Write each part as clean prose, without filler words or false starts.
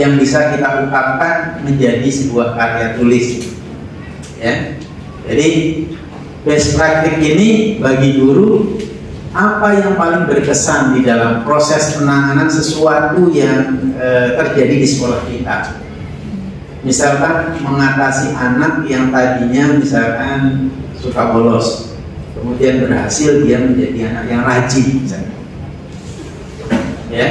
yang bisa kita ungkapkan menjadi sebuah karya tulis. Ya, jadi best practice ini bagi guru apa yang paling berkesan di dalam proses penanganan sesuatu yang terjadi di sekolah kita. Misalkan mengatasi anak yang tadinya misalkan suka bolos, kemudian berhasil dia menjadi anak yang rajin misalnya. Ya,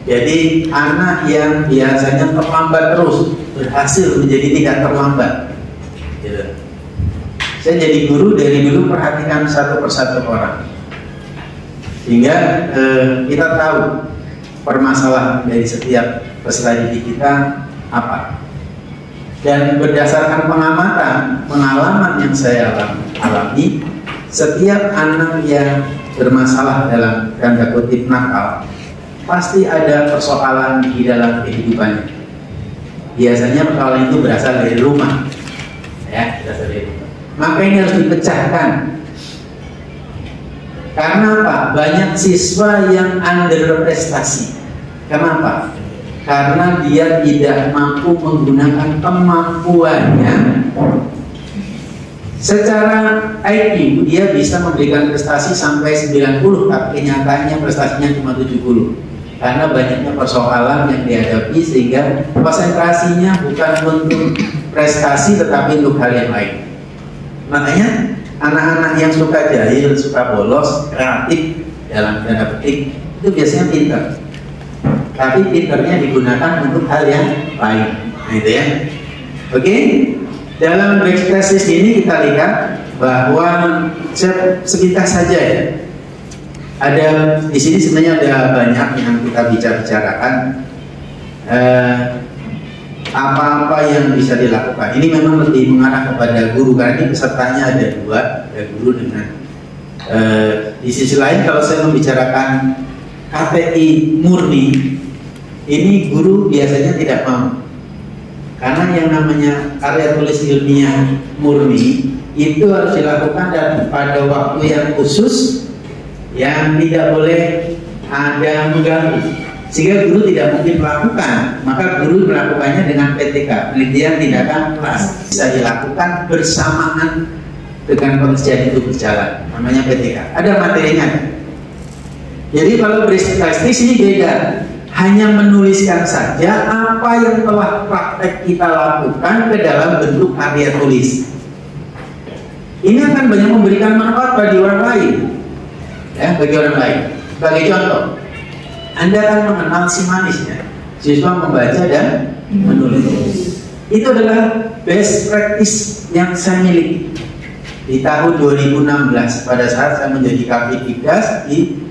jadi anak yang biasanya terlambat terus berhasil menjadi tidak terlambat. Gitu. Saya jadi guru dari dulu perhatikan satu persatu orang, sehingga kita tahu permasalahan dari setiap peserta didik kita apa. Dan berdasarkan pengalaman yang saya alami, setiap anak yang bermasalah dalam tanda kutip nakal pasti ada persoalan di dalam kehidupannya. Biasanya persoalan itu berasal dari rumah, ya, berasal dari rumah. Maka ini harus dipecahkan. Karena apa? Banyak siswa yang underprestasi. Kenapa? Karena dia tidak mampu menggunakan kemampuannya. Secara IQ dia bisa memberikan prestasi sampai 90, tapi kenyataannya prestasinya cuma 70. Karena banyaknya persoalan yang dihadapi sehingga konsentrasinya bukan untuk prestasi tetapi untuk hal yang lain. Makanya anak-anak yang suka jahil, suka bolos, kreatif dalam tanda petik itu biasanya pintar. Tapi pinternya digunakan untuk hal yang lain, gitu ya. Oke, dalam backstasis ini kita lihat bahwa sekitar saja ya. Ada di sini sebenarnya ada banyak yang kita bicarakan. Apa-apa yang bisa dilakukan. Ini memang lebih mengarah kepada guru karena ini pesertanya ada dua, ada guru dengan. Di sisi lain kalau saya membicarakan KTI murni, ini guru biasanya tidak mau. Karena yang namanya karya tulis ilmiah murni itu harus dilakukan dan pada waktu yang khusus yang tidak boleh ada mengganggu, sehingga guru tidak mungkin melakukan. Maka guru melakukannya dengan PTK, penelitian tindakan kelas, bisa dilakukan bersamaan dengan pengerjaan itu berjalan, namanya PTK. Ada materinya. Jadi kalau prestis ini beda. Hanya menuliskan saja apa yang telah praktek kita lakukan ke dalam bentuk karya tulis. Ini akan banyak memberikan manfaat bagi orang lain, ya, bagi orang lain. Sebagai contoh, Anda akan mengenal si manisnya, siswa membaca dan menulis. Itu adalah best practice yang saya miliki di tahun 2016 pada saat saya menjadi Kapitigas di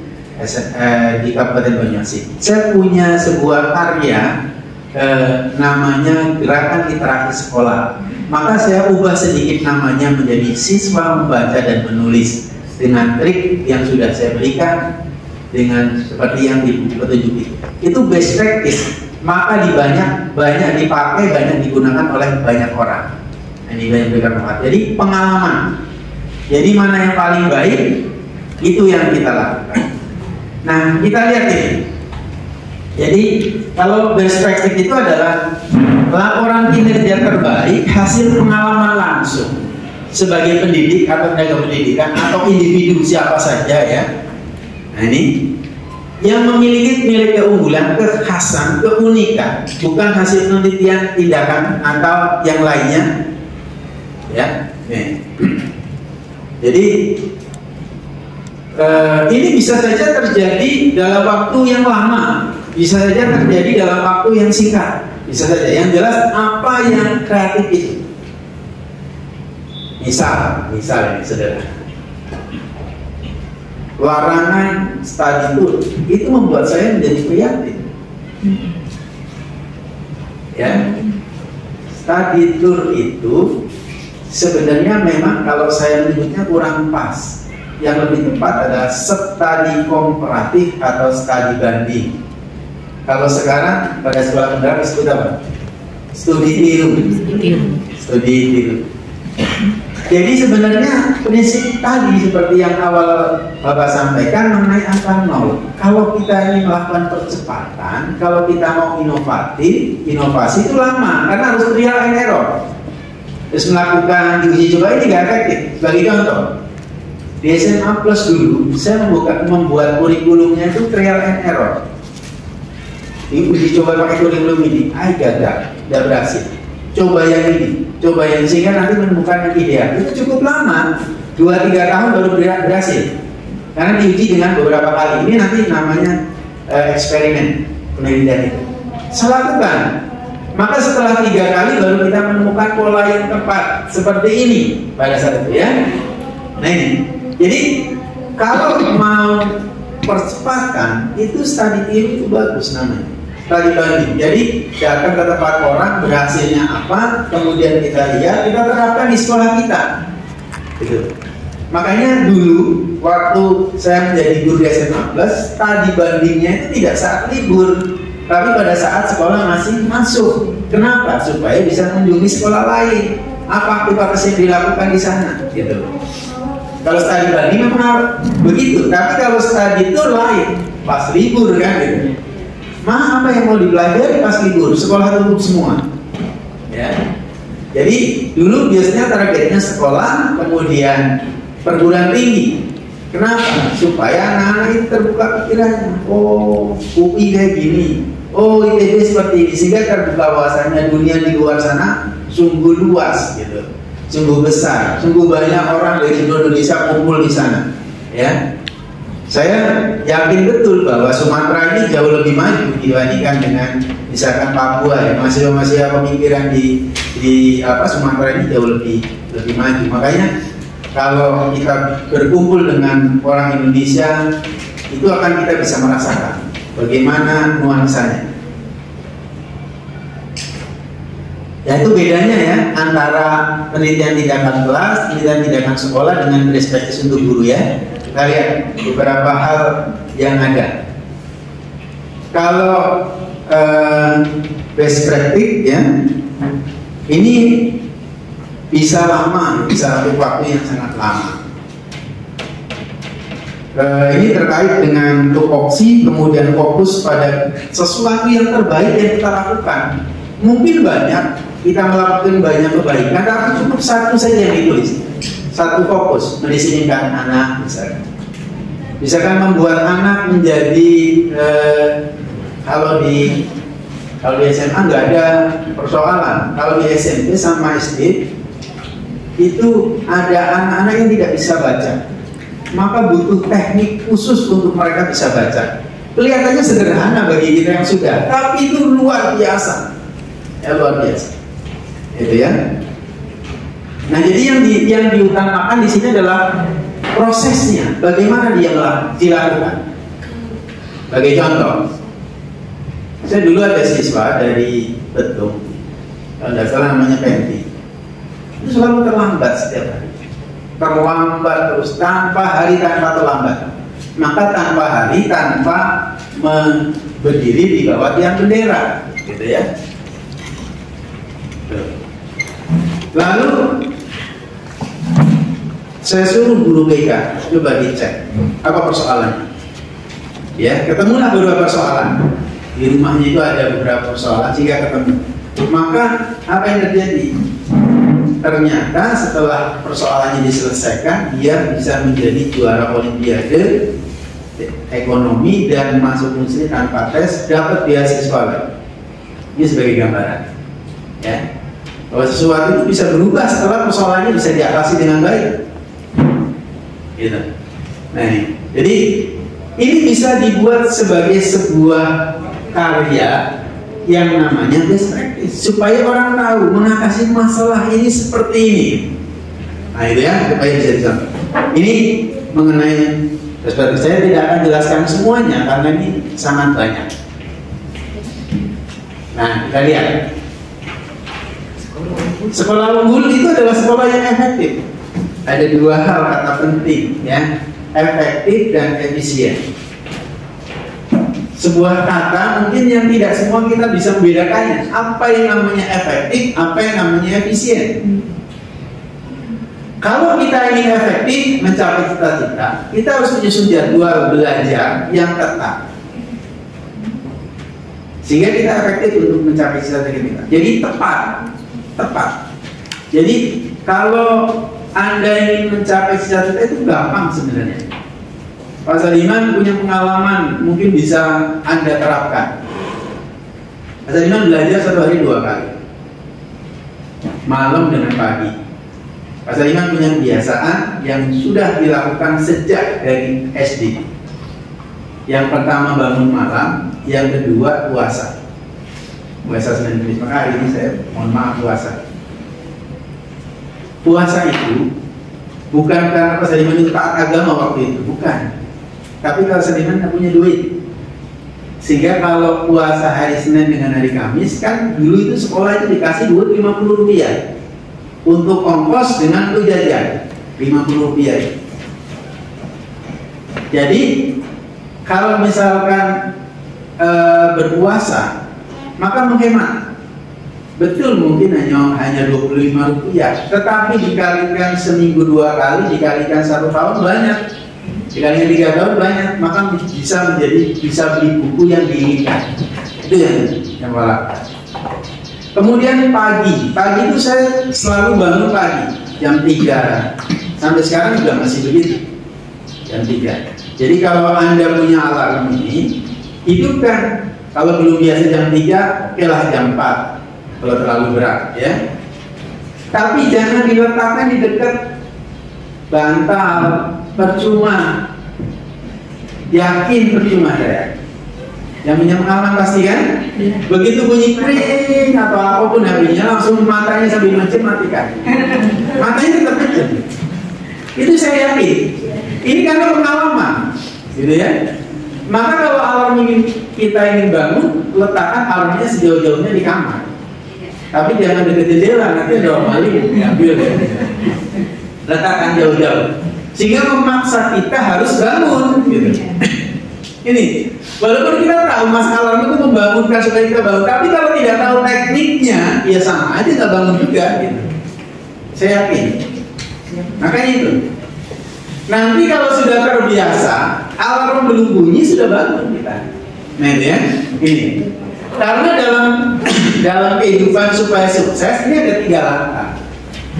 Kabupaten Banyuasin. Saya punya sebuah karya namanya Gerakan Literasi Sekolah. Maka saya ubah sedikit namanya menjadi Siswa Membaca dan Menulis dengan trik yang sudah saya berikan dengan seperti yang di buku petunjuk itu best practice. Maka banyak dipakai, banyak digunakan oleh banyak orang. Ini banyak bermanfaat. Jadi pengalaman. Jadi mana yang paling baik itu yang kita lakukan. Nah, kita lihat ini. Jadi, kalau best practice itu adalah laporan kinerja terbaik hasil pengalaman langsung sebagai pendidik atau tenaga pendidikan atau individu siapa saja ya. Nah, ini yang memiliki nilai keunggulan, kekhasan, keunikan, bukan hasil penelitian, tindakan atau yang lainnya. Ya. Nih. Jadi ini bisa saja terjadi dalam waktu yang lama, bisa saja terjadi dalam waktu yang singkat, bisa saja. Yang jelas apa yang kreatif itu. Misal ini sederhana. Larangan study tour itu membuat saya menjadi prihatin. Ya, study tour itu sebenarnya memang kalau saya menyebutnya kurang pas. Yang lebih tepat adalah studi komparatif atau studi banding. Kalau sekarang pada sekolah menengah disebut apa? Studi tiru. Studi tiru. Jadi sebenarnya prinsip tadi seperti yang awal Bapak sampaikan mengenai angka 0. Kalau kita ini melakukan percepatan, kalau kita mau inovatif, inovasi itu lama karena harus trial and error. Terus melakukan uji coba ini nggak efektif. Sebagai contoh, di SMA Plus dulu saya membuat kurikulumnya itu trial and error. Uji coba pakai kurikulum ini, gagal, tidak berhasil. Coba yang ini, coba yang ini, sehingga nanti menemukan yang ideal. Itu cukup lama, 2-3 tahun baru berhasil. Karena diuji dengan beberapa kali. Ini nanti namanya eksperimen penelitian itu. Saya lakukan. Maka setelah 3 kali baru kita menemukan pola yang tepat seperti ini pada saat itu ya. Nah ini. Jadi kalau mau percepatan itu study tour itu bagus namanya. Study banding. Jadi datang ke tempat orang berhasilnya apa, kemudian kita lihat, kita terapkan di sekolah kita. Gitu. Makanya dulu waktu saya menjadi guru di SMA Plus, study bandingnya itu tidak saat libur, tapi pada saat sekolah masih masuk. Kenapa? Supaya bisa mengunjungi sekolah lain. Apa aktivitas yang dilakukan di sana? Gitu. Kalau study banding memang begitu, tapi kalau study tour lain, pas libur kan gitu. Apa yang mau dipelajari pas libur? Sekolah tutup semua. Ya. Jadi dulu biasanya targetnya sekolah, kemudian perguruan tinggi. Kenapa? Supaya anak-anak itu terbuka pikirannya. Oh, UI kayak gini. Oh, ITB seperti ini. Sehingga terbuka wawasannya dunia di luar sana sungguh luas gitu. Sungguh besar, sungguh banyak orang dari Indonesia kumpul di sana. Ya. Saya yakin betul bahwa Sumatera ini jauh lebih maju dibandingkan dengan misalkan Papua ya. Masih pemikiran di Sumatera ini jauh lebih maju. Makanya kalau kita berkumpul dengan orang Indonesia itu akan kita bisa merasakan bagaimana nuansanya. Ya itu bedanya ya antara penelitian tindakan kelas, penelitian tindakan sekolah dengan best practice untuk guru ya. Kita lihat beberapa hal yang ada. Kalau best practice ya, ini bisa lama, bisa untuk waktu yang sangat lama. Ini terkait dengan tupoksi, kemudian fokus pada sesuatu yang terbaik yang kita lakukan. Mungkin banyak, kita melakukan banyak kebaikan, tapi cukup satu saja yang ditulis. Satu fokus, mendisiplinkan anak misalkan. Misalkan membuat anak menjadi kalau di SMA nggak ada persoalan. Kalau di SMP sama SD itu ada anak-anak yang tidak bisa baca, maka butuh teknik khusus untuk mereka bisa baca. Kelihatannya sederhana bagi kita yang sudah, tapi itu luar biasa, ya luar biasa, itu ya. Nah jadi yang diutamakan di sini adalah prosesnya, bagaimana dia dilakukan. Sebagai contoh, saya dulu ada siswa dari Betung, kalau tidak salah namanya Penti. Itu selalu terlambat setiap hari, terlambat terus tanpa hari tanpa terlambat. Maka tanpa hari tanpa berdiri di bawah tiang bendera, gitu ya. Lalu saya suruh guru BK coba dicek apa persoalannya. Ya, ketemulah beberapa persoalan. Di rumahnya itu ada beberapa persoalan, jika ketemu. Maka apa yang terjadi? Ternyata setelah persoalannya diselesaikan, dia bisa menjadi juara olimpiade ekonomi dan masuk Muslim tanpa tes, dapat beasiswa. Ini sebagai gambaran, ya, bahwa sesuatu itu bisa berubah setelah persoalannya bisa diatasi dengan baik. Gitu. Nah, jadi ini bisa dibuat sebagai sebuah karya yang namanya best practice, supaya orang tahu mengatasi masalah ini seperti ini. Nah itu ya, supaya bisa disampaikan. Ini mengenai best practice. Saya tidak akan jelaskan semuanya karena ini sangat banyak. Nah kita lihat, sekolah unggul itu adalah sekolah yang efektif. Ada dua hal kata penting ya, efektif dan efisien. Sebuah kata mungkin yang tidak semua kita bisa membedakannya. Apa yang namanya efektif, apa yang namanya efisien. Kalau kita ingin efektif mencapai cita-cita, kita harus menyusun jadwal belajar yang ketat, sehingga kita efektif untuk mencapai cita-cita kita. Jadi tepat. Jadi kalau Anda ingin mencapai cita-cita itu gampang sebenarnya. Pak Saliman punya pengalaman, mungkin bisa Anda terapkan. Pak Saliman belajar 1 hari 2 kali, malam dengan pagi. Pak Saliman punya kebiasaan yang sudah dilakukan sejak dari SD. Yang pertama bangun malam, yang kedua puasa. Puasa Senin Kamis, maka hari ini saya mohon maaf puasa. Puasa itu bukan karena Pak Saliman itu taat agama waktu itu, bukan. Tapi kalau Saliman nggak punya duit, sehingga kalau puasa hari Senin dengan hari Kamis, kan dulu itu sekolah itu dikasih duit 50 rupiah untuk ongkos dengan untuk jajan 50 rupiah. Jadi kalau misalkan berpuasa, maka menghemat. Betul, mungkin hanya 25 rupiah, tetapi dikalikan seminggu 2 kali, dikalikan 1 tahun banyak, dikalikan 3 tahun banyak, maka bisa beli buku yang diinginkan. Itu yang walaupun. Kemudian pagi itu saya selalu bangun pagi jam 3. Sampai sekarang juga masih begitu, jam 3. Jadi kalau Anda punya alarm ini, hidupkan. Kalau belum biasa jam 3, okelah jam 4 kalau terlalu berat, ya. Tapi jangan diletakkan di dekat bantal, percuma. Yakin percuma saya. Yang punya pengalaman pasti kan? Begitu bunyi kring atau apapun HP-nya, langsung matanya sambil mencet matikan. Matanya tetap mencet. Itu saya yakin. Ini karena pengalaman, gitu ya. Maka kalau alarm kita ingin bangun, letakkan alarmnya sejauh-jauhnya di kamar. Tapi jangan dekat jendela, nanti ada orang maling ngambil. Letakkan jauh-jauh, sehingga memaksa kita harus bangun, gitu. Ini, walaupun kita tahu mas alarm itu membangunkan supaya kita bangun, tapi kalau tidak tahu tekniknya, ya sama aja nggak bangun juga, gitu. Saya yakin. Makanya itu. Nanti kalau sudah terbiasa, alarm belum bunyi sudah bangun kita. Nah itu ya, ini. Karena dalam kehidupan supaya sukses ini ada 3 langkah.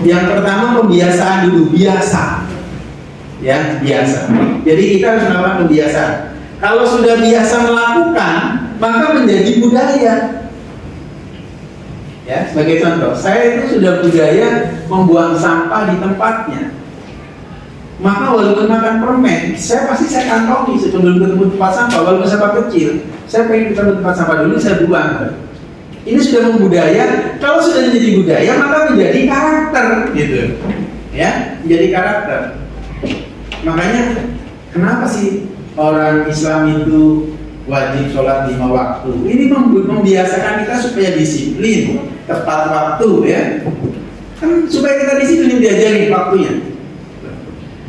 Yang pertama pembiasaan dulu, biasa, ya biasa. Jadi kita harus melakukan pembiasaan. Kalau sudah biasa melakukan, maka menjadi budaya. Ya, sebagai contoh, saya itu sudah budaya membuang sampah di tempatnya. Maka walaupun makan permen, saya kantongi sebelum ketemu tempat sampah. Walaupun sampah kecil, saya pengen ketemu tempat sampah dulu, saya buang. Ini sudah membudaya. Kalau sudah menjadi budaya, maka menjadi karakter, gitu. Ya, menjadi karakter. Makanya, kenapa sih orang Islam itu wajib sholat 5 waktu? Ini membiasakan kita supaya disiplin, tepat waktu, ya. Kan supaya kita disiplin, diajarin waktunya.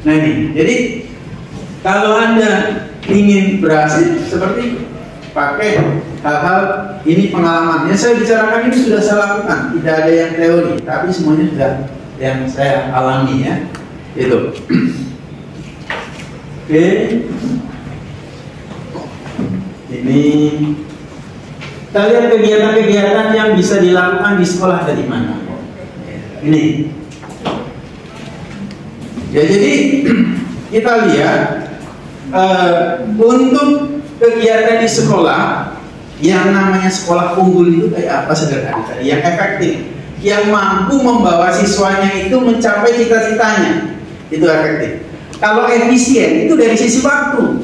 Nah ini, jadi kalau Anda ingin berhasil seperti pakai hal-hal ini pengalamannya saya bicarakan ini sudah saya lakukan, tidak ada yang teori, tapi semuanya sudah yang saya alami ya, itu. Oke, ini kita lihat kegiatan-kegiatan yang bisa dilakukan di sekolah dari mana. Ini. Ya jadi kita lihat untuk kegiatan di sekolah yang namanya sekolah unggul itu kayak apa sederhana tadi, yang efektif, yang mampu membawa siswanya itu mencapai cita-citanya, itu efektif. Kalau efisien itu dari sisi waktu.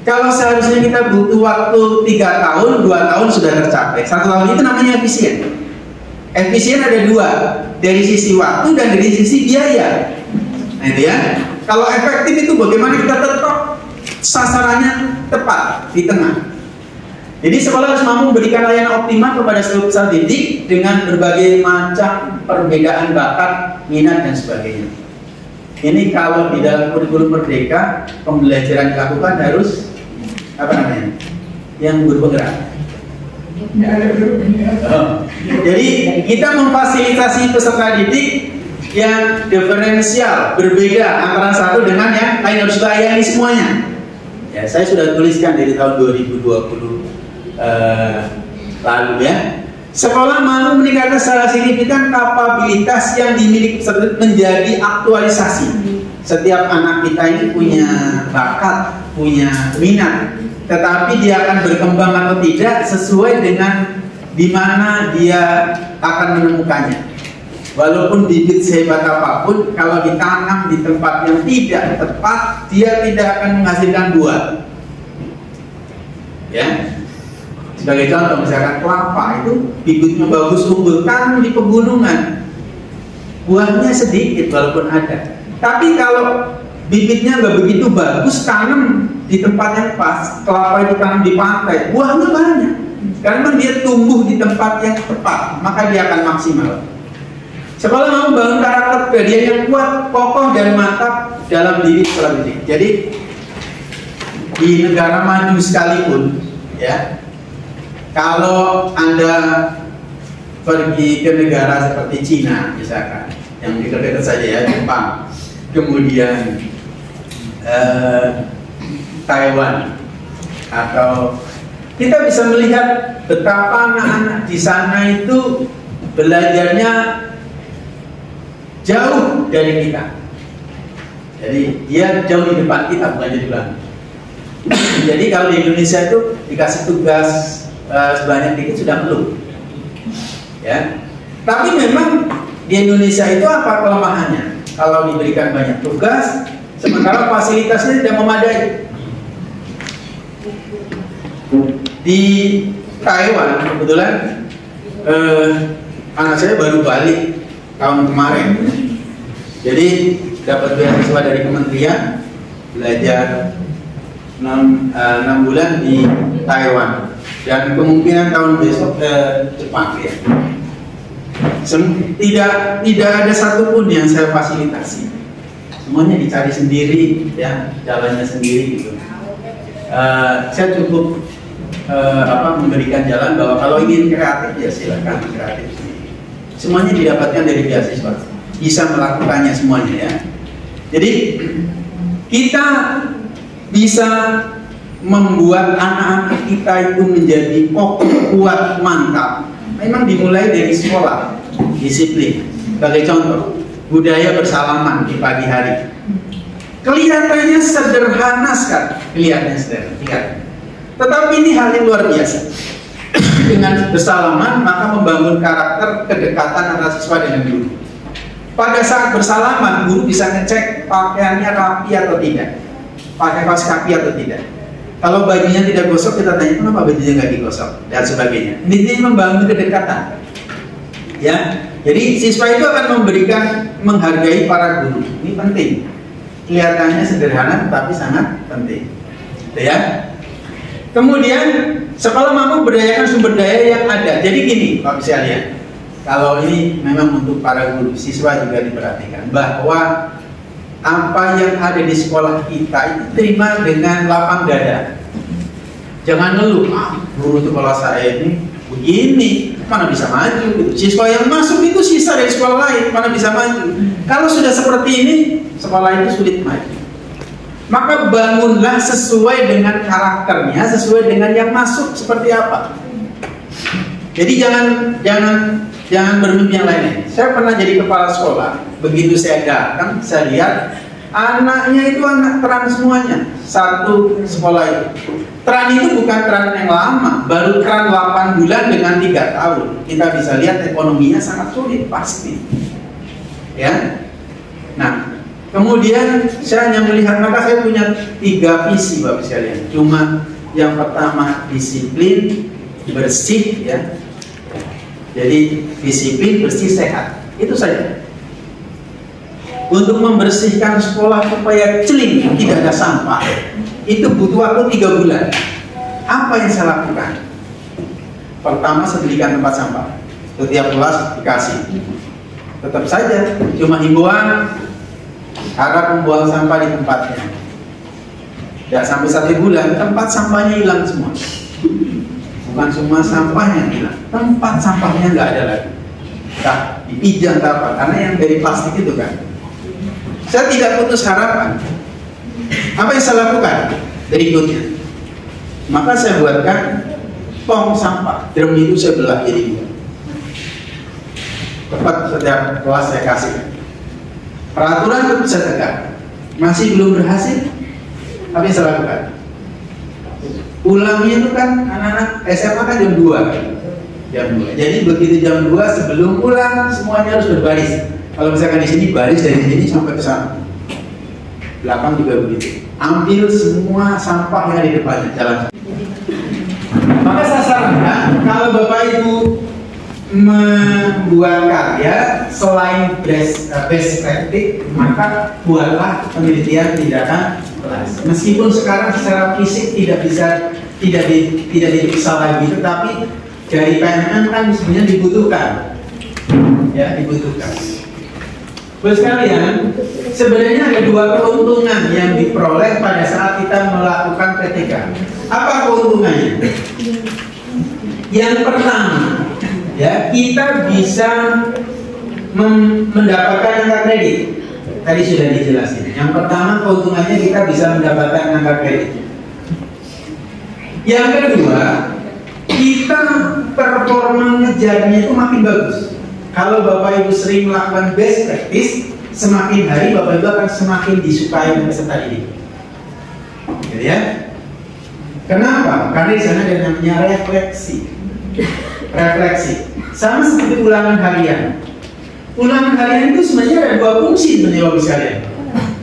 Kalau seharusnya kita butuh waktu 3 tahun, 2 tahun sudah tercapai, 1 tahun itu namanya efisien. Efisien ada 2, dari sisi waktu dan dari sisi biaya. Nah itu ya. Kalau efektif itu bagaimana kita tetap sasarannya tepat di tengah. Jadi sekolah harus mampu memberikan layanan optimal kepada seluruh peserta didik dengan berbagai macam perbedaan bakat, minat dan sebagainya. Ini kalau di dalam kurikulum Merdeka pembelajaran dilakukan harus apa namanya? Yang bergerak. Jadi kita memfasilitasi peserta didik yang diferensial, berbeda antara satu dengan yang lain, harus layani semuanya. Ya, saya sudah tuliskan dari tahun 2020 lalu ya. Sekolah mampu meningkatkan secara signifikan kapabilitas yang dimiliki peserta menjadi aktualisasi. Setiap anak kita ini punya bakat, punya minat, tetapi dia akan berkembang atau tidak sesuai dengan di mana dia akan menemukannya. Walaupun bibit sehebat apapun, kalau ditanam di tempat yang tidak tepat, dia tidak akan menghasilkan buah. Ya, sebagai contoh misalkan kelapa itu bibitnya bagus, unggul, tanam di pegunungan, buahnya sedikit walaupun ada. Tapi kalau bibitnya nggak begitu bagus, tanam di tempat yang pas, kelapa itu tanam di pantai, buahnya banyak. Karena dia tumbuh di tempat yang tepat, maka dia akan maksimal. Sekolah mau membangun karakter kepribadian yang kuat, kokoh dan mantap dalam diri peserta didik. Jadi di negara maju sekalipun, ya, kalau Anda pergi ke negara seperti Cina, misalkan, yang dekat-dekat saja ya, Jepang, kemudian Taiwan, atau kita bisa melihat betapa anak-anak di sana itu belajarnya jauh dari kita. Jadi dia jauh di depan kita, bukan di belakang. Jadi kalau di Indonesia itu dikasih tugas sebanyak dikit sudah belum, ya. Tapi memang di Indonesia itu apa kelemahannya? Kalau diberikan banyak tugas, sementara fasilitasnya tidak memadai. Di Taiwan kebetulan anak saya baru balik tahun kemarin, jadi dapat beasiswa dari kementerian, belajar 6 bulan di Taiwan, dan kemungkinan tahun besok ke Jepang ya. Tidak ada satupun yang saya fasilitasi, semuanya dicari sendiri ya, jalannya sendiri gitu. Saya cukup memberikan jalan bahwa kalau ingin kreatif ya silakan kreatif sendiri. Semuanya didapatkan dari beasiswa, bisa melakukannya semuanya ya. Jadi kita bisa membuat anak-anak kita itu menjadi kokoh, kuat, mantap. Memang dimulai dari sekolah, disiplin. Sebagai contoh, budaya bersalaman di pagi hari. Kelihatannya sederhana sekali, tetapi ini hal yang luar biasa. Dengan bersalaman maka membangun karakter kedekatan antara siswa dengan guru. Pada saat bersalaman, guru bisa ngecek pakaiannya rapi atau tidak, pakai kaos kaki atau tidak. Kalau bajunya tidak gosok, kita tanya kenapa bajunya nggak digosok dan sebagainya. Ini membangun kedekatan. Ya, jadi siswa itu akan menghargai para guru. Ini penting. Kelihatannya sederhana, tetapi sangat penting. Ya. Kemudian sekolah mampu berdayakan sumber daya yang ada. Jadi gini, Pak sekalian, kalau ini memang untuk para guru, siswa juga diperhatikan bahwa apa yang ada di sekolah kita itu terima dengan lapang dada. Jangan ngeluh, guru sekolah saya ini begini, mana bisa maju gitu. Siswa yang masuk itu sisa dari sekolah lain, mana bisa maju. Kalau sudah seperti ini, sekolah itu sulit maju. Maka bangunlah sesuai dengan karakternya, sesuai dengan yang masuk seperti apa. Jadi jangan bermimpi yang lain. Saya pernah jadi kepala sekolah. Begitu saya datang, saya lihat anaknya itu anak teran semuanya. Satu sekolah itu. Teran itu bukan teran yang lama, baru teran 8 bulan dengan 3 tahun. Kita bisa lihat ekonominya sangat sulit pasti. Ya. Nah, kemudian saya hanya melihat, maka saya punya 3 visi Bapak sekalian. Cuma yang pertama disiplin, bersih ya. Jadi disiplin, bersih, sehat. Itu saja. Untuk membersihkan sekolah supaya celing, tidak ada sampah, itu butuh waktu 3 bulan. Apa yang saya lakukan? Pertama, saya belikan tempat sampah. Setiap kelas dikasih. Tetap saja, cuma himbauan, harap membuang sampah di tempatnya. Tidak sampai 1 bulan, tempat sampahnya hilang semua. Bukan semua sampahnya hilang, tempat sampahnya nggak ada lagi. Nah, dipijang apa, karena yang dari plastik itu kan. Saya tidak putus harapan. Apa yang saya lakukan berikutnya? Maka saya buatkan tong sampah. Drum itu saya belah jadi 2. Tepat setiap kelas saya kasih. Peraturan itu bisa tegak. Masih belum berhasil. Apa yang saya lakukan? Pulangnya itu kan anak-anak SMA kan jam 2. Jam 2. Jadi begitu jam 2 sebelum pulang semuanya harus berbaris. Kalau misalkan di sini baris dari sini sampai ke sana. Belakang juga begitu. Ambil semua sampah yang di depannya, jalan. Maka saya sarankan kalau Bapak Ibu membuat karya selain best practice, maka buatlah penelitian tindakan kelas. Meskipun sekarang secara fisik tidak diperiksa lagi, tetapi dari PNM kan sebenarnya dibutuhkan, ya dibutuhkan. Terus sekalian, sebenarnya ada 2 keuntungan yang diperoleh pada saat kita melakukan PTK. Apa keuntungannya? Yang pertama, ya kita bisa mendapatkan angka kredit. Tadi sudah dijelasin. Yang pertama keuntungannya kita bisa mendapatkan angka kredit. Yang kedua, kita performa ngejarnya itu makin bagus. Kalau Bapak Ibu sering melakukan best practice, semakin hari Bapak Ibu akan semakin disukai peserta didik. Gitu ya? Kenapa? Karena di sana ada namanya refleksi. Refleksi. Sama seperti ulangan harian. Ulangan harian itu sebenarnya ada 2 fungsi sebenarnya Bapak sekalian.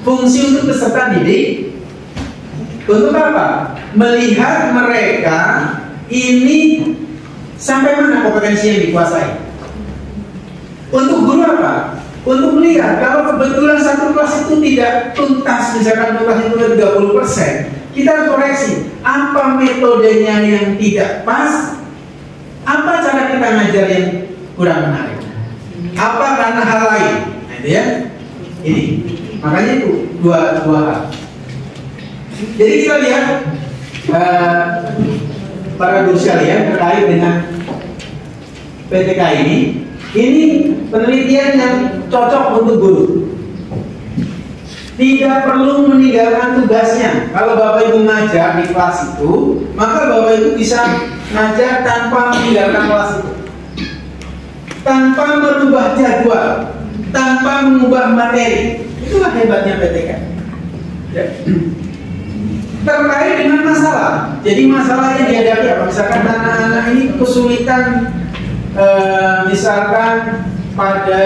Fungsi untuk peserta didik. Untuk apa? Melihat mereka ini sampai mana kompetensi yang dikuasai. Untuk guru apa? Untuk melihat kalau kebetulan satu kelas itu tidak tuntas, misalkan kelas itu 30%, kita harus koreksi. Apa metodenya yang tidak pas? Apa cara kita ngajar yang kurang menarik? Apa karena hal lain? Nah, itu ya. Ini. Makanya itu dua hal. Jadi kita lihat para guru sekalian terkait dengan PTK ini. Ini penelitian yang cocok untuk guru. Tidak perlu meninggalkan tugasnya. Kalau Bapak Ibu ngajar di kelas itu, maka Bapak Ibu bisa ngajar tanpa meninggalkan kelas itu, tanpa merubah jadwal, tanpa mengubah materi. Itulah hebatnya PTK. Ya. Terkait dengan masalah. Jadi masalah yang dihadapi apa? Misalkan anak-anak ini kesulitan, misalkan pada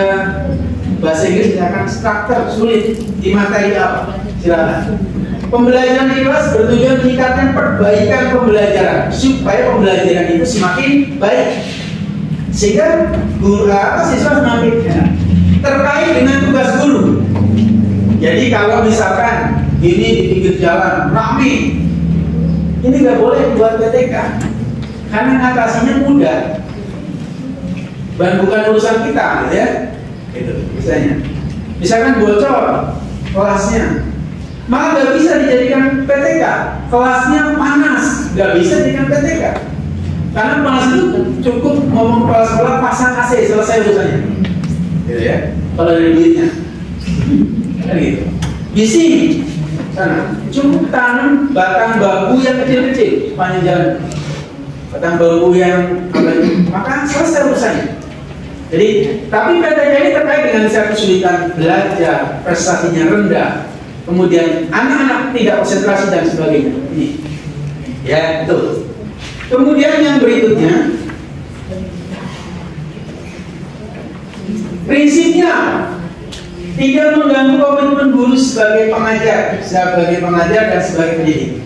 bahasa Inggris misalkan structure sulit di materi apa? Silakan. Pembelajaran di kelas bertujuan meningkatkan perbaikan pembelajaran supaya pembelajaran itu semakin baik, sehingga guru siswa semakin terkait dengan tugas guru. Jadi kalau misalkan ini di pinggir jalan ramai, ini nggak boleh buat PTK karena ngatasinya mudah. Dan bukan urusan kita, ya, gitu, misalnya. Misalkan bocor kelasnya, maka nggak bisa dijadikan PTK. Kelasnya panas, nggak bisa dijadikan PTK. Karena panas itu cukup ngomong kepala sekolah pasang AC, selesai urusannya, gitu ya. Kalau dari duitnya, kan gitu. Di sini, sana cukup tanam batang bambu yang kecil-kecil sepanjang jalan. Batang bambu yang maka selesai urusannya. Jadi, tapi PTK ini terkait dengan kesulitan belajar, prestasinya rendah, kemudian anak-anak tidak konsentrasi dan sebagainya. Ini, ya itu. Kemudian yang berikutnya, prinsipnya tidak mengganggu komitmen guru sebagai pengajar dan sebagai pendidik.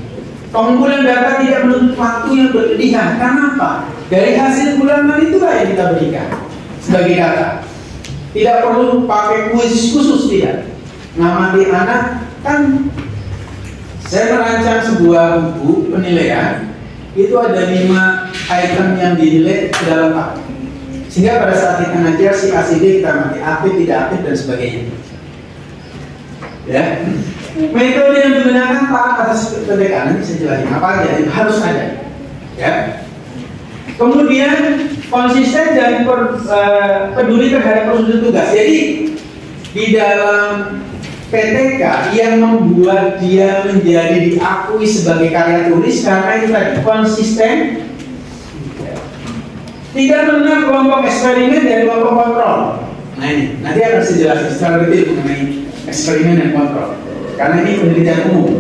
Pengumpulan data tidak menuntut waktu yang berlebihan. Karena apa? Dari hasil ulangan itulah yang kita berikan sebagai data. Tidak perlu pakai kuis khusus, tidak. Ngamati anak kan. Saya merancang sebuah buku penilaian, itu ada 5 item yang dinilai dalam tahap. Sehingga pada saat kita ngajar si ACD kita mati aktif, tidak aktif dan sebagainya. Ya, metode yang digunakan atas PTK nanti saya jelasin apa aja itu harus ada. Ya. Kemudian konsisten dan peduli terhadap prosedur tugas. Jadi di dalam PTK yang membuat dia menjadi diakui sebagai karya tulis karena itu tadi konsisten, tidak mengenal kelompok eksperimen dan kelompok kontrol. Nah ini nanti akan saya jelaskan secara detail mengenai eksperimen dan kontrol karena ini penelitian umum.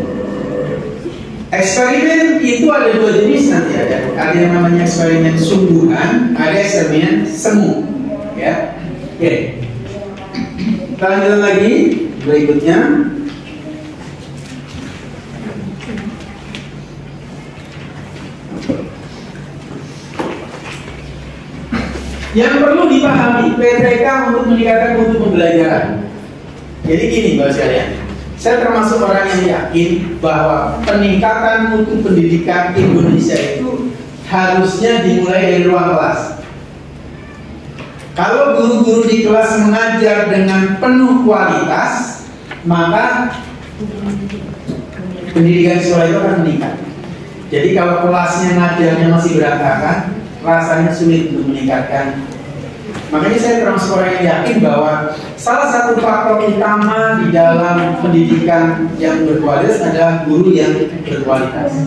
Eksperimen itu ada dua jenis nanti ada yang namanya eksperimen sungguhan, ada eksperimen semu, ya. Oke. Kita lanjut lagi berikutnya. Yang perlu dipahami PTK untuk meningkatkan mutu pembelajaran. Jadi gini Bapak sekalian. Saya termasuk orang yang yakin bahwa peningkatan mutu pendidikan Indonesia itu harusnya dimulai dari ruang kelas. Kalau guru-guru di kelas mengajar dengan penuh kualitas, maka pendidikan sekolah itu akan meningkat. Jadi kalau kelasnya ngajarnya masih berantakan, rasanya sulit untuk meningkatkan. Makanya saya termasuk orang yang yakin bahwa salah satu faktor utama di dalam pendidikan yang berkualitas adalah guru yang berkualitas.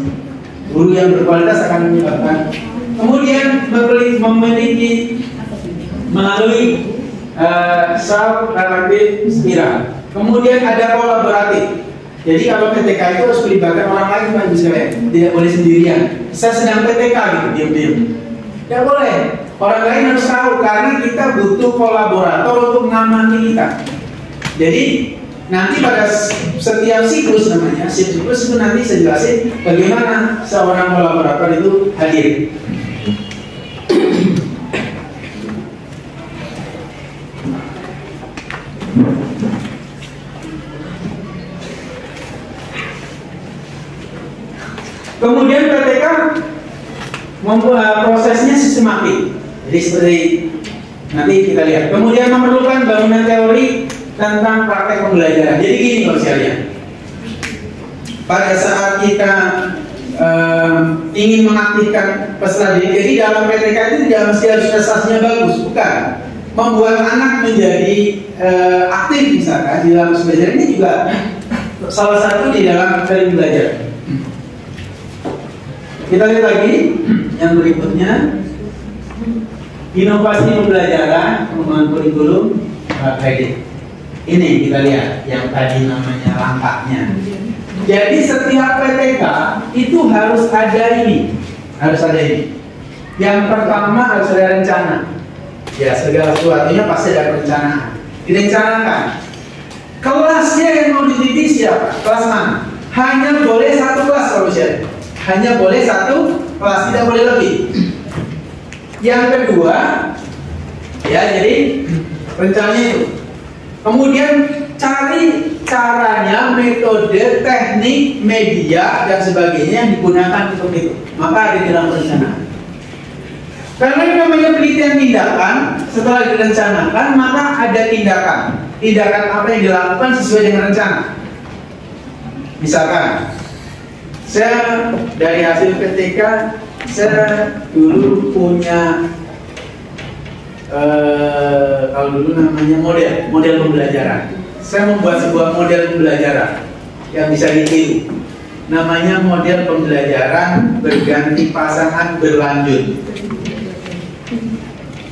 Guru yang berkualitas akan menyebabkan kemudian memiliki melalui self relatif spiral. Kemudian ada kolaboratif. Jadi kalau PTK itu harus melibatkan orang lain Pak Ibu sekalian, tidak boleh sendirian. Saya sedang PTK gitu, diam-diam. Tidak boleh. Orang lain harus tahu karena kita butuh kolaborator untuk mengamati kita. Jadi nanti pada setiap siklus namanya, siklus itu nanti saya jelasin bagaimana seorang kolaborator itu hadir. Kemudian PTK prosesnya sistematik. Jadi seperti nanti kita lihat. Kemudian memerlukan bangunan teori tentang praktek pembelajaran. Jadi gini Bapak sekalian. Pada saat kita ingin mengaktifkan peserta didik, jadi dalam PTK itu tidak mesti harus prestasinya bagus, bukan. Membuat anak menjadi aktif misalkan di dalam belajar ini juga salah satu di dalam metode belajar. Kita lihat lagi yang berikutnya, inovasi pembelajaran, pengembangan kurikulum, kredit. Ini kita lihat yang tadi namanya langkahnya. Jadi setiap PTK itu harus ada ini, harus ada ini. Yang pertama harus ada rencana. Ya segala sesuatunya pasti ada perencanaan. Direncanakan. Kelasnya yang mau dididik siapa? Kelas mana? Hanya boleh satu kelas kalau misalnya. Hanya boleh satu kelas, tidak boleh lebih. Yang kedua, ya jadi rencananya itu. Kemudian cari caranya, metode, teknik, media dan sebagainya yang digunakan untuk itu. Maka ada di dalam perencanaan. Karena ini namanya penelitian tindakan, setelah direncanakan maka ada tindakan. Tindakan apa yang dilakukan sesuai dengan rencana. Misalkan saya dari hasil PTK, saya dulu punya kalau dulu namanya model pembelajaran. Saya membuat sebuah model pembelajaran yang bisa ditiru. Namanya model pembelajaran berganti pasangan berlanjut.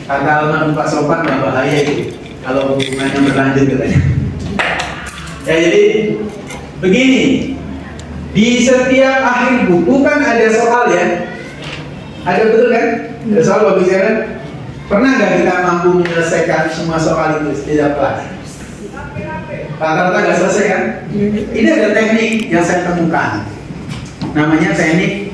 Kata almarhum Pak Sopan nggak bahaya itu kalau hubungannya berlanjut katanya. Ya jadi begini. Di setiap akhir buku kan ada soal ya. Ada betul kan? Ada soal Bapak kan? Pernah nggak kita mampu menyelesaikan semua soal itu setiap kelas? Rata-rata nggak selesai kan? Ini ada teknik yang saya temukan. Namanya teknik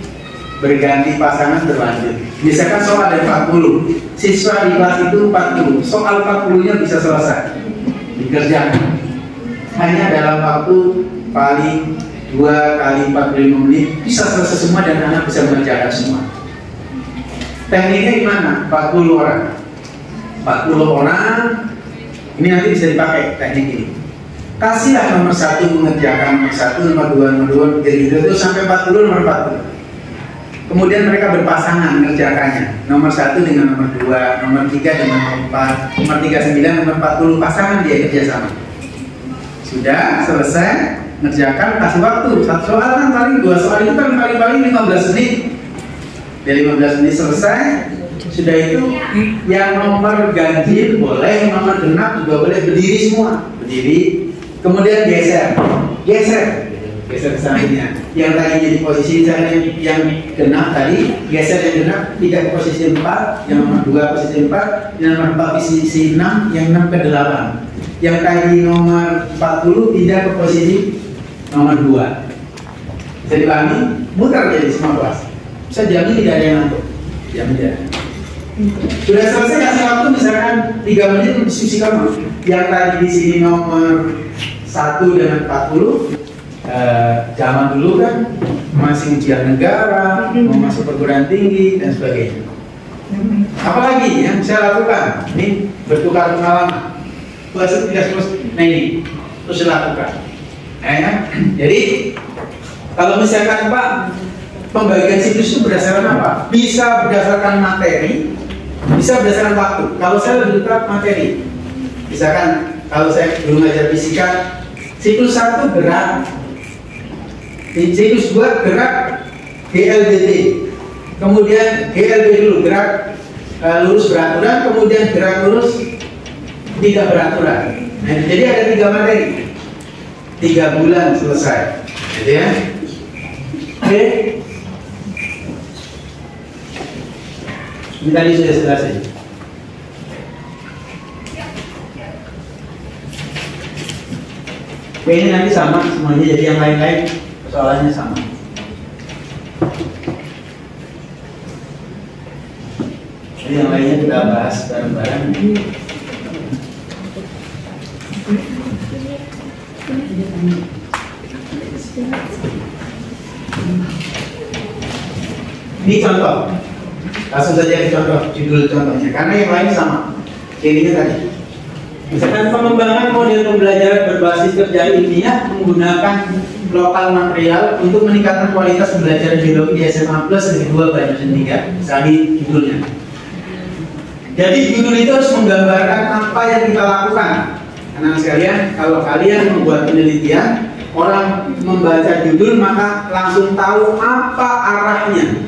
berganti pasangan berlanjut. Misalkan soal ada 40, siswa di kelas itu 40. Soal 40-nya bisa selesai dikerjakan. Hanya dalam waktu paling 2 kali 45 menit bisa selesai semua dan anak bisa mengerjakan semua. Tekniknya gimana? 40 orang 40 orang ini nanti bisa dipakai teknik ini. Kasihlah nomor 1 mengerjakan nomor 1, nomor 2, nomor 2, gitu sampai 40, nomor 40. Kemudian mereka berpasangan mengerjakannya. Nomor 1 dengan nomor 2, nomor 3 dengan nomor 4, nomor 39, nomor 40, pasangan dia kerjasama. Sudah selesai mengerjakan, kasih waktu. Satu soal kan paling, 2 soal itu kan paling 15 menit. Dari 15 menit selesai. Sudah itu yang nomor ganjil boleh, nomor genap juga boleh, berdiri semua. Berdiri, kemudian geser ke sampingnya. Yang tadinya di posisi yang genap tadi, geser yang genap tidak ke posisi 4, yang nomor 2 posisi 4, yang nomor 4 posisi 6, yang 6 ke 8. Yang tadi nomor 40 pindah ke posisi nomor 2. Bisa dipahami? Muter jadi semua kelas. Saya jamin tidak ada yang ngantuk. Jamin. Sudah selesai kasih waktu misalkan 3 menit untuk diskusi kamu. Yang tadi di sini nomor 1 dengan 40, zaman dulu kan masih ujian negara, mau masuk perguruan tinggi dan sebagainya. Apalagi yang saya lakukan, ini bertukar pengalaman. Bahasa tidak terus, nah ini terus dilakukan. Jadi kalau misalkan Pak, pembagian siklus itu berdasarkan apa? Bisa berdasarkan materi, bisa berdasarkan waktu. Kalau saya lebih dekat materi, misalkan kalau saya dulu ngajar fisika, siklus 1 gerak, siklus 2 gerak GLBT, kemudian GLB dulu gerak lurus beraturan, kemudian gerak lurus tidak beraturan. Nah, jadi ada 3 materi, 3 bulan selesai, gitu ya. Oke. Ini tadi sudah selesai. Oke, ini nanti sama semuanya, jadi yang lain-lain persoalannya sama. Jadi yang lainnya kita bahas bareng-bareng. Ini contoh. Langsung saja ke contoh, judul contohnya, karena yang lain sama. Cirinya tadi. Misalkan pengembangan model pembelajaran berbasis kerja ilmiah menggunakan lokal material untuk meningkatkan kualitas pembelajaran biologi di SMA Plus Negeri 2 Banjarmasin 3. Misalnya judulnya. Jadi judul itu harus menggambarkan apa yang kita lakukan. Karena sekalian, kalau kalian membuat penelitian, orang membaca judul maka langsung tahu apa arahnya,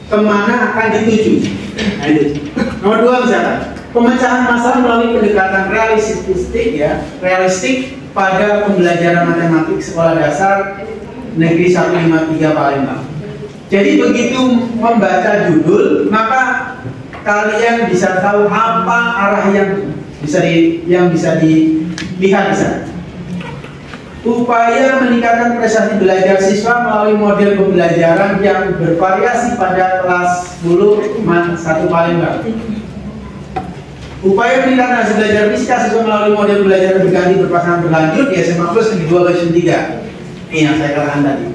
kemana akan dituju. Nah itu. Nomor 2 misalkan, pemecahan masalah melalui pendekatan realistik pada pembelajaran matematik sekolah dasar Negeri 153 Palembang. Jadi begitu membaca judul, maka kalian bisa tahu apa arah yang bisa dilihat di sana. Upaya meningkatkan prestasi belajar siswa melalui model pembelajaran yang bervariasi pada kelas 10 MAN 1 Palembang. Upaya meningkatkan hasil belajar fisika siswa melalui model pembelajaran berganti berpasangan berlanjut di SMA Plus Negeri 2 Banjarmasin 3. Ini yang saya katakan tadi.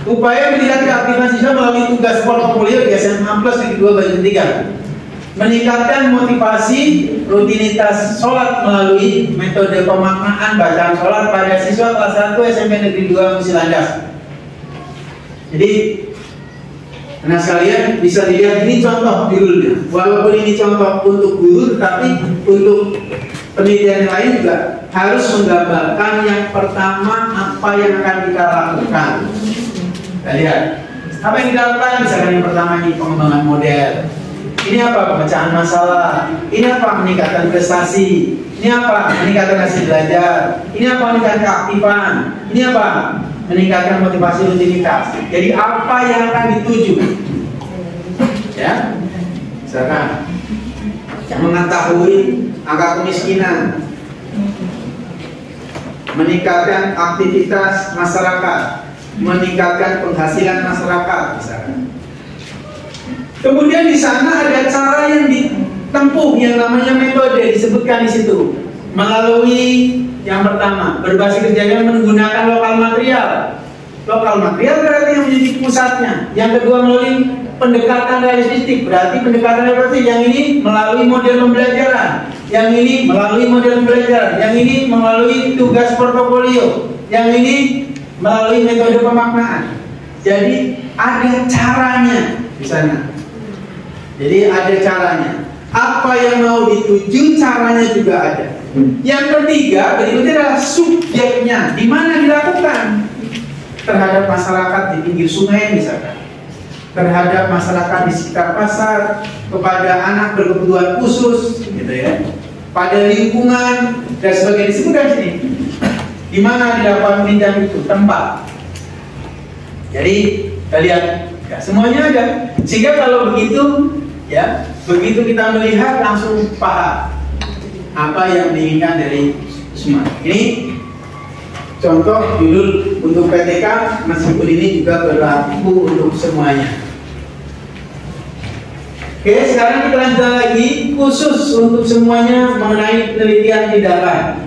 Upaya meningkatkan keaktifan siswa melalui tugas portofolio di SMA Plus Negeri 2 Banjarmasin 3. Meningkatkan motivasi rutinitas sholat melalui metode pemaknaan bacaan sholat pada siswa kelas 1 SMP Negeri 2 Musilandas. Jadi, nah sekalian bisa dilihat ini contoh judulnya. Walaupun ini contoh untuk guru, tetapi untuk penelitian lain juga harus menggambarkan yang pertama apa yang akan kita lakukan. Kita lihat apa yang kita lakukan. Misalkan yang pertama ini pengembangan model. Ini apa? Pemecahan masalah. Ini apa? Meningkatkan prestasi. Ini apa? Meningkatkan hasil belajar. Ini apa? Meningkatkan keaktifan. Ini apa? Meningkatkan motivasi rutinitas. Jadi apa yang akan dituju? Ya, misalkan mengetahui angka kemiskinan, meningkatkan aktivitas masyarakat, meningkatkan penghasilan masyarakat, misalkan. Kemudian di sana ada cara yang ditempuh yang namanya metode disebutkan di situ. Melalui yang pertama berbasis kerjanya menggunakan lokal material. Lokal material berarti yang menjadi pusatnya. Yang kedua melalui pendekatan realistik, berarti pendekatan realistik yang ini melalui model pembelajaran, yang ini melalui model pembelajaran, yang ini melalui tugas portofolio, yang ini melalui metode pemaknaan. Jadi ada caranya di sana. Jadi ada caranya. Apa yang mau dituju, caranya juga ada. Yang ketiga, berikutnya adalah subjeknya. Di mana dilakukan? Terhadap masyarakat di pinggir sungai misalkan, terhadap masyarakat di sekitar pasar, kepada anak berkebutuhan khusus, gitu ya, pada lingkungan dan sebagainya. Disebutkan sini. Di mana dilakukan penindakan itu? Tempat. Jadi kita lihat, ya, semuanya ada. Sehingga kalau begitu, ya, begitu kita melihat langsung paham apa yang diinginkan dari semua. Ini contoh judul untuk PTK, meskipun ini juga berlaku untuk semuanya. Oke, sekarang kita lanjut lagi khusus untuk semuanya mengenai penelitian tindakan.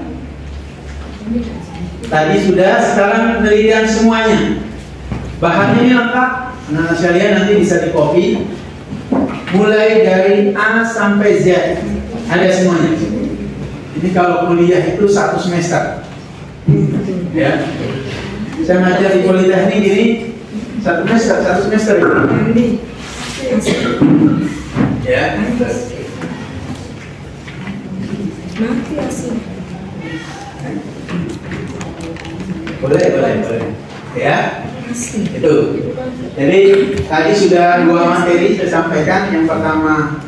Tadi sudah, sekarang penelitian semuanya. Bahannya ini lengkap, nah sekalian nanti bisa di copy. Mulai dari A sampai Z ada semuanya. Ini kalau kuliah itu 1 semester. Ya, saya ngajar di Politeknik ini 1 semester ini. Ya. Boleh. Ya. Itu. Jadi tadi sudah 2 materi saya sampaikan. Yang pertama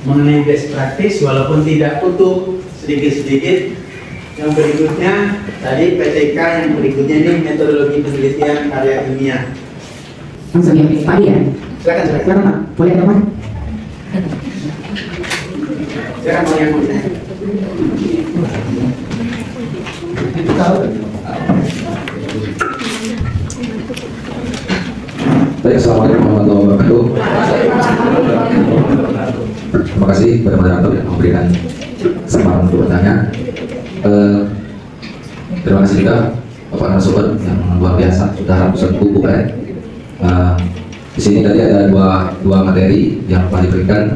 mengenai best practice, walaupun tidak utuh, sedikit-sedikit. Yang berikutnya tadi PTK, yang berikutnya ini metodologi penelitian karya ilmiah. Langsung ya, Pak Adi ya? Silakan Pak. Boleh teman? Silakan mau yang mana? Baik, assalamualaikum warahmatullahi wabarakatuh. Terima kasih kepada moderator yang memberikan kesempatan untuk bertanya. Terima kasih juga Bapak narasumber yang luar biasa, sudah ratusan buku kan. Di sini tadi ada dua materi yang telah diberikan,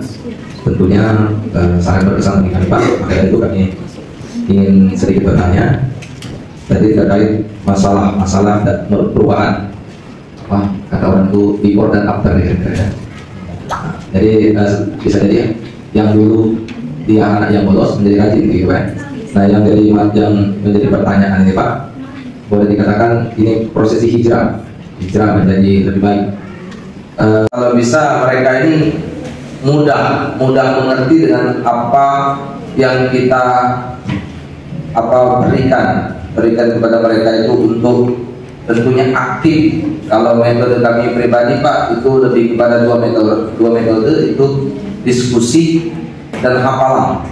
tentunya sangat berkesan bagi kami Pak. Maka itu kami ingin sedikit bertanya. Tadi terkait masalah dan perubahan, kata orang itu before dan after ya. Jadi bisa jadi yang dulu dia anak yang bolos menjadi rajin gitu kan. Nah yang menjadi pertanyaan ini Pak, boleh dikatakan ini prosesi hijrah menjadi lebih baik. Kalau bisa mereka ini mudah mengerti dengan apa yang kita berikan kepada mereka itu, untuk tentunya aktif. Kalau metode kami pribadi Pak itu lebih kepada dua metode itu diskusi dan hafalan.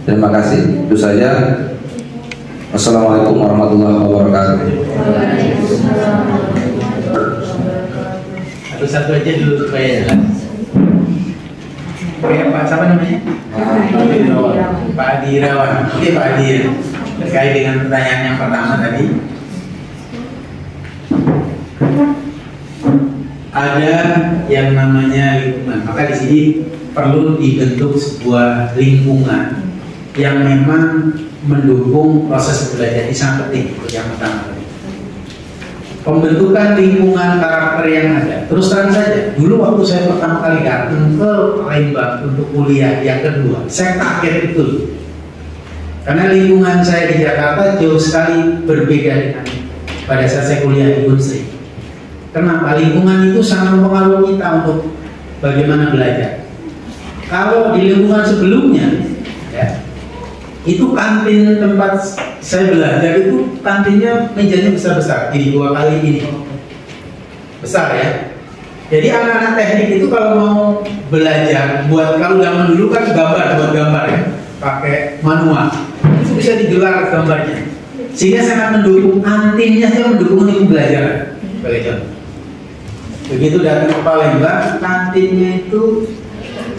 Terima kasih, itu saja. Assalamualaikum warahmatullahi wabarakatuh. Satu aja dulu supaya jelas. Oke, Pak siapa namanya? Pak Adi Irawan. Oke Pak Adi, terkait dengan pertanyaan yang pertama tadi, ada yang namanya lingkungan. Maka di sini perlu dibentuk sebuah lingkungan yang memang mendukung proses belajar. Ini sangat penting. Yang pertama tadi, pembentukan lingkungan karakter yang ada. Terus terang saja, dulu waktu saya pertama kali datang ke Palembang untuk kuliah yang kedua, saya kaget itu, karena lingkungan saya di Jakarta jauh sekali berbeda dengan pada saat saya kuliah di Unsri. Kenapa? Lingkungan itu sangat mempengaruhi kita untuk bagaimana belajar. Kalau di lingkungan sebelumnya, ya, itu kantin tempat saya belajar itu kantinnya mejanya besar-besar, ini 2 kali ini besar ya. Jadi anak-anak teknik itu kalau mau belajar, kalau zaman dulu kan buat gambar ya, pakai manual, itu bisa digelar gambarnya, sehingga sangat mendukung, kantinnya yang mendukung untuk belajar. Sebagai contoh, begitu datang ke Palembang, kantinnya itu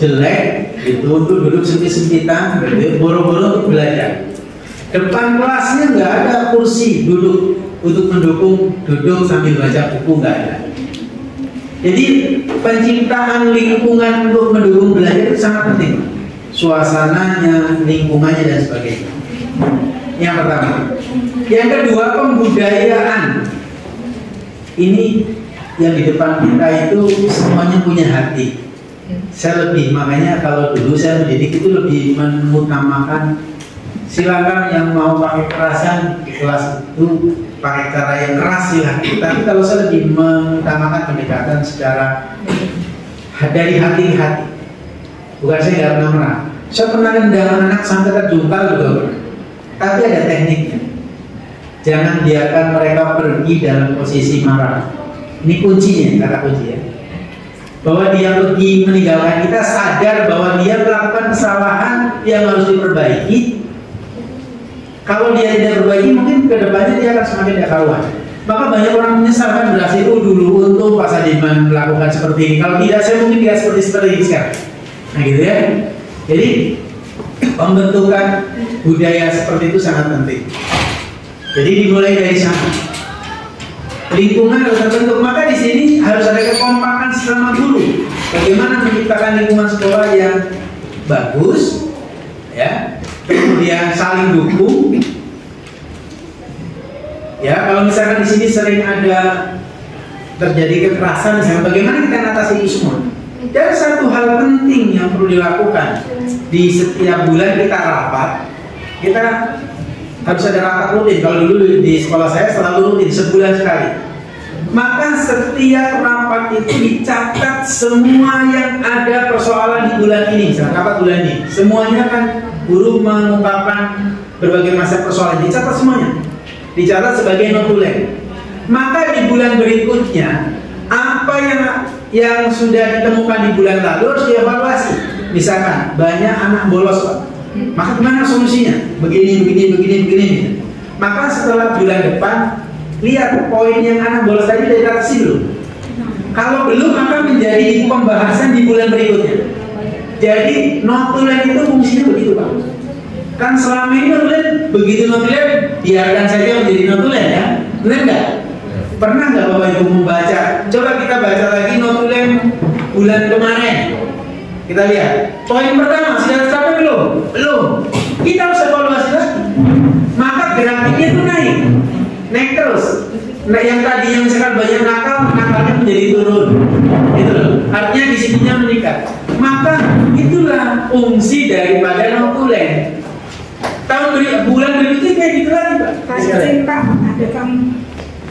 jelek, itu duduk sempit-sempitan, boro-boro untuk belajar. Depan kelasnya nggak ada kursi duduk untuk mendukung duduk sambil baca buku, nggak ada. Jadi penciptaan lingkungan untuk mendukung belajar itu sangat penting. Suasananya, lingkungannya dan sebagainya. Yang pertama. Yang kedua, pembudayaan. Ini yang di depan kita itu semuanya punya hati. Saya makanya kalau dulu saya mendidik itu lebih mengutamakan, silakan yang mau pakai kekerasan di kelas itu pakai cara yang keras silahkan. Tapi kalau saya lebih mengutamakan pendekatan secara dari hati ke hati. Bukan saya nggak pernah marah. Saya pernah nendang anak sampai terjungkal juga. Tapi ada tekniknya. Jangan biarkan mereka pergi dalam posisi marah. Ini kuncinya, kata kunci ya. Bahwa dia pergi meninggalkan kita sadar bahwa dia melakukan kesalahan yang harus diperbaiki. Kalau dia tidak perbaiki, mungkin kedepannya dia akan semakin tidak karuan. Maka banyak orang menyesalkan berhasil dulu untuk Pak Sadiman melakukan seperti ini. Kalau tidak, saya mungkin tidak seperti ini sekarang. Nah gitu ya. Jadi pembentukan budaya seperti itu sangat penting. Jadi dimulai dari sana. Lingkungan harus terbentuk. Maka di sini harus ada kekompakan sesama guru. Bagaimana menciptakan lingkungan sekolah yang bagus, ya. Kemudian saling dukung. Ya, kalau misalkan di sini sering ada terjadi kekerasan, misalnya bagaimana kita atasi itu semua? Dan satu hal penting yang perlu dilakukan di setiap bulan kita rapat, kita harus ada rapat rutin. Kalau dulu di sekolah saya selalu rutin sebulan sekali. Maka setiap rapat itu dicatat semua yang ada persoalan di bulan ini, misalnya rapat bulan ini. Semuanya kan guru mengungkapkan berbagai macam persoalan, dicatat semuanya. Dicatat sebagai notulen. Maka di bulan berikutnya apa yang sudah ditemukan di bulan lalu harus dievaluasi. Misalkan banyak anak bolos, Pak. Maka gimana solusinya? Begini. Maka setelah bulan depan lihat poin yang anak bolos tadi dari atas belum. Kalau belum maka menjadi pembahasan di bulan berikutnya. Jadi notulen itu fungsinya begitu, Pak. Kan selama ini notulen begitu notulen biarkan saja menjadi notulen ya, benar nggak? Pernah nggak Bapak Ibu membaca? Coba kita baca lagi notulen bulan kemarin. Kita lihat poin pertama sudah tercapai belum? Belum. Kita harus evaluasi lagi. Maka grafiknya itu naik terus. Nah, yang tadi yang misalkan banyak nakalnya menjadi turun. Itu loh. Artinya disininya meningkat. Maka itulah fungsi daripada notulen. Bulan berikutnya kayak gitu lagi, Pak. Ada kamu.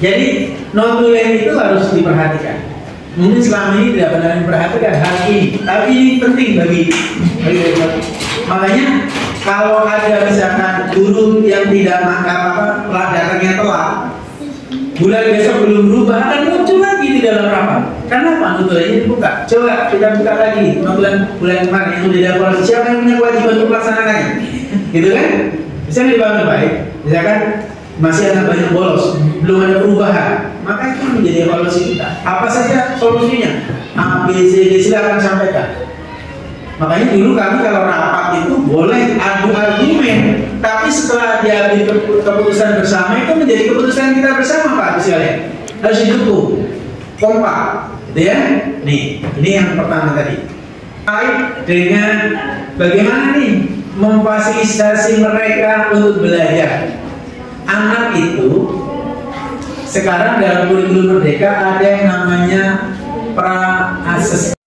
Jadi notulen itu harus diperhatikan. Mungkin selama ini tidak benar diperhatikan hal ini, tapi ini penting bagi makanya kalau ada misalkan guru yang tidak datangnya telat, bulan besok belum berubah akan muncul lagi di dalam rapat. Kenapa notulennya dibuka? Coba kita buka lagi notulen bulan kemarin yang sudah dilaporkan. Siapa yang punya kewajiban untuk melaksanakannya? Gitu kan? Bisa dibangun baik. Misalkan masih ada banyak bolos, belum ada perubahan, maka itu menjadi evaluasi kita. Apa saja solusinya? A, B, C, D, silakan sampaikan. Makanya dulu kami kalau rapat itu boleh adu argumen, tapi setelah diambil keputusan bersama itu menjadi keputusan kita bersama, Pak sekalian. Harus didukung, kompak, gitu ya. Nih, ini yang pertama tadi. Baik dengan bagaimana nih memfasilitasi mereka untuk belajar. Anak itu sekarang dalam kurikulum Merdeka ada yang namanya pra-assessment.